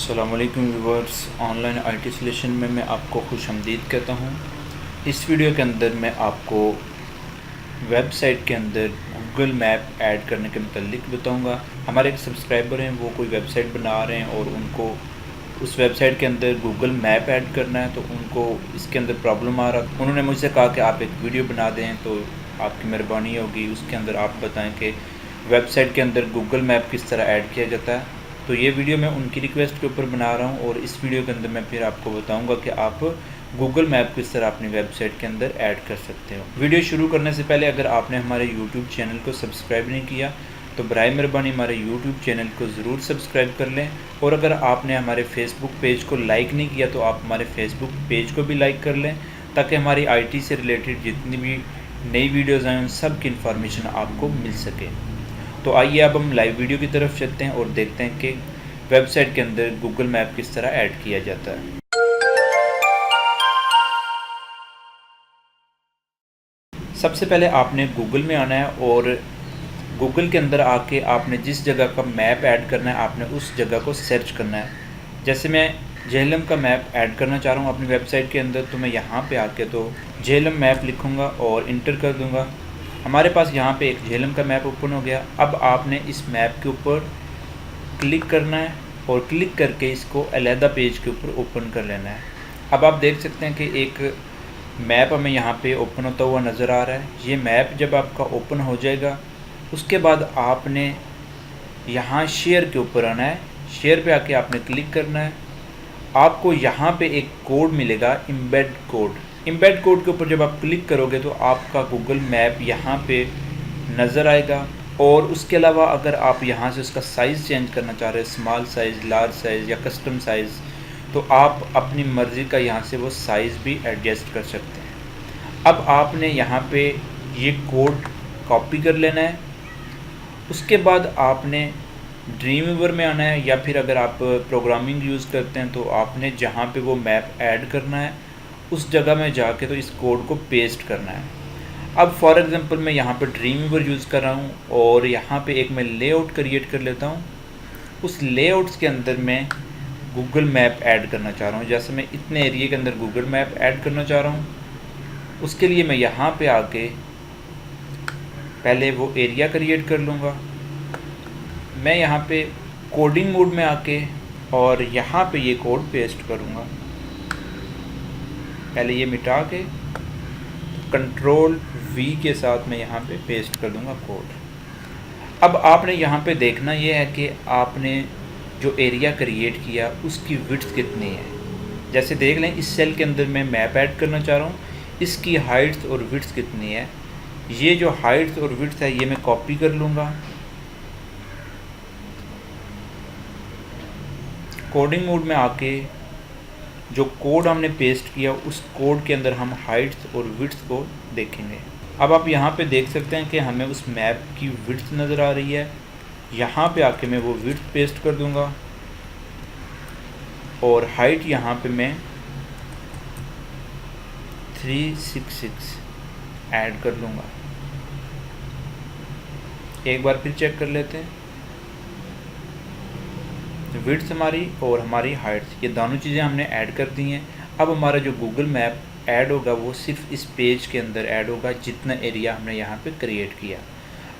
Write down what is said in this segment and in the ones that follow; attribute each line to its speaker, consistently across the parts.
Speaker 1: अस्सलाम वालेकुम viewers, online IT solution में मैं आपको खुशामदीद कहता हूँ। इस वीडियो के अंदर मैं आपको वेबसाइट के अंदर गूगल मैप ऐड करने के मुतालिक बताऊँगा। हमारे एक सब्सक्राइबर हैं, वो कोई वेबसाइट बना रहे हैं और उनको उस वेबसाइट के अंदर गूगल मैप ऐड करना है, तो उनको इसके अंदर प्रॉब्लम आ रहा। उन्होंने मुझसे कहा कि आप एक वीडियो बना दें, तो आपकी मेहरबानी होगी, उसके अंदर आप बताएँ कि वेबसाइट के अंदर गूगल मैप किस तरह ऐड किया जाता है। तो ये वीडियो मैं उनकी रिक्वेस्ट के ऊपर बना रहा हूँ और इस वीडियो के अंदर मैं फिर आपको बताऊँगा कि आप गूगल मैप किस तरह अपनी वेबसाइट के अंदर ऐड कर सकते हो। वीडियो शुरू करने से पहले अगर आपने हमारे यूट्यूब चैनल को सब्सक्राइब नहीं किया तो बराए मेहरबानी हमारे यूट्यूब चैनल को ज़रूर सब्सक्राइब कर लें, और अगर आपने हमारे फेसबुक पेज को लाइक नहीं किया तो आप हमारे फेसबुक पेज को भी लाइक कर लें, ताकि हमारी आईटी से रिलेटेड जितनी भी नई वीडियोज़ आएँ उन सब की इन्फॉर्मेशन आपको मिल सके। तो आइए अब हम लाइव वीडियो की तरफ चलते हैं और देखते हैं कि वेबसाइट के अंदर गूगल मैप किस तरह ऐड किया जाता है। सबसे पहले आपने गूगल में आना है और गूगल के अंदर आके आपने जिस जगह का मैप ऐड करना है आपने उस जगह को सर्च करना है। जैसे मैं झेलम का मैप ऐड करना चाह रहा हूँ अपनी वेबसाइट के अंदर, तो मैं यहाँ पे आके तो झेलम मैप लिखूँगा और इंटर कर दूँगा। हमारे पास यहाँ पे एक झेलम का मैप ओपन हो गया। अब आपने इस मैप के ऊपर क्लिक करना है और क्लिक करके इसको अलहदा पेज के ऊपर ओपन कर लेना है। अब आप देख सकते हैं कि एक मैप हमें यहाँ पे ओपन होता हुआ नज़र आ रहा है। ये मैप जब आपका ओपन हो जाएगा उसके बाद आपने यहाँ शेयर के ऊपर आना है। शेयर पे आके आपने क्लिक करना है। आपको यहाँ पे एक कोड मिलेगा, एम्बेड कोड। एम्बेड कोड के ऊपर जब आप क्लिक करोगे तो आपका गूगल मैप यहाँ पे नज़र आएगा। और उसके अलावा अगर आप यहाँ से उसका साइज़ चेंज करना चाह रहे हैं, स्मॉल साइज़, लार्ज साइज़ या कस्टम साइज़, तो आप अपनी मर्ज़ी का यहाँ से वो साइज़ भी एडजस्ट कर सकते हैं। अब आपने यहाँ पे ये कोड कॉपी कर लेना है। उसके बाद आपने ड्रीमवीवर में आना है, या फिर अगर आप प्रोग्रामिंग यूज़ करते हैं तो आपने जहाँ पे वो मैप ऐड करना है उस जगह में जाके तो इस कोड को पेस्ट करना है। अब फॉर एग्ज़ाम्पल मैं यहाँ पे ड्रीमवीवर यूज़ कर रहा हूँ और यहाँ पे एक मैं लेआउट क्रिएट कर लेता हूँ। उस लेआउट्स के अंदर मैं गूगल मैप ऐड करना चाह रहा हूँ। जैसे मैं इतने एरिया के अंदर गूगल मैप ऐड करना चाह रहा हूँ, उसके लिए मैं यहाँ पे आके पहले वो एरिया क्रिएट कर लूँगा। मैं यहाँ पे कोडिंग मोड में आके और यहाँ पे ये कोड पेस्ट करूँगा। पहले ये मिटा के Ctrl+V के साथ मैं यहाँ पे पेस्ट कर दूँगा कोड। अब आपने यहाँ पे देखना ये है कि आपने जो एरिया क्रिएट किया उसकी विड्थ कितनी है। जैसे देख लें, इस सेल के अंदर मैं मैप ऐड करना चाह रहा हूँ, इसकी हाइट्स और विड्थ कितनी है। ये जो हाइट्स और विड्थ है ये मैं कॉपी कर लूँगा। कोडिंग मोड में आके जो कोड हमने पेस्ट किया उस कोड के अंदर हम हाइट्स और विड्थ को देखेंगे। अब आप यहाँ पे देख सकते हैं कि हमें उस मैप की विड्थ नज़र आ रही है। यहाँ पे आके मैं वो विड्थ पेस्ट कर दूँगा और हाइट यहाँ पे मैं 366 ऐड कर लूँगा। एक बार फिर चेक कर लेते हैं। विड्थ हमारी और हमारी हाइट्स, ये दोनों चीज़ें हमने ऐड कर दी हैं। अब हमारा जो गूगल मैप ऐड होगा वो सिर्फ इस पेज के अंदर ऐड होगा जितना एरिया हमने यहाँ पे क्रिएट किया।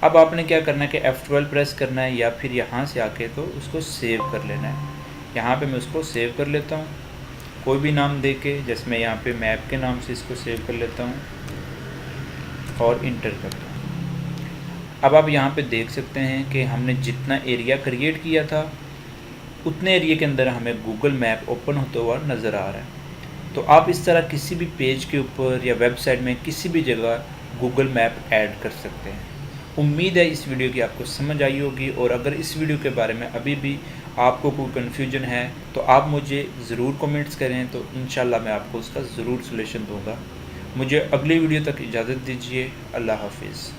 Speaker 1: अब आपने क्या करना है कि F12 प्रेस करना है या फिर यहाँ से आके तो उसको सेव कर लेना है। यहाँ पे मैं उसको सेव कर लेता हूँ कोई भी नाम दे के। जैसे मैं यहाँ पे मैप के नाम से इसको सेव कर लेता हूँ और इंटर करता हूँ। अब आप यहाँ पे देख सकते हैं कि हमने जितना एरिया क्रिएट किया था उतने एरिया के अंदर हमें गूगल मैप ओपन होता हुआ नज़र आ रहा है। तो आप इस तरह किसी भी पेज के ऊपर या वेबसाइट में किसी भी जगह गूगल मैप ऐड कर सकते हैं। उम्मीद है इस वीडियो की आपको समझ आई होगी, और अगर इस वीडियो के बारे में अभी भी आपको कोई कन्फ्यूजन है तो आप मुझे ज़रूर कमेंट्स करें, तो इंशाल्लाह मैं आपको उसका ज़रूर सॉल्यूशन दूँगा। मुझे अगली वीडियो तक इजाज़त दीजिए। अल्लाह हाफिज़।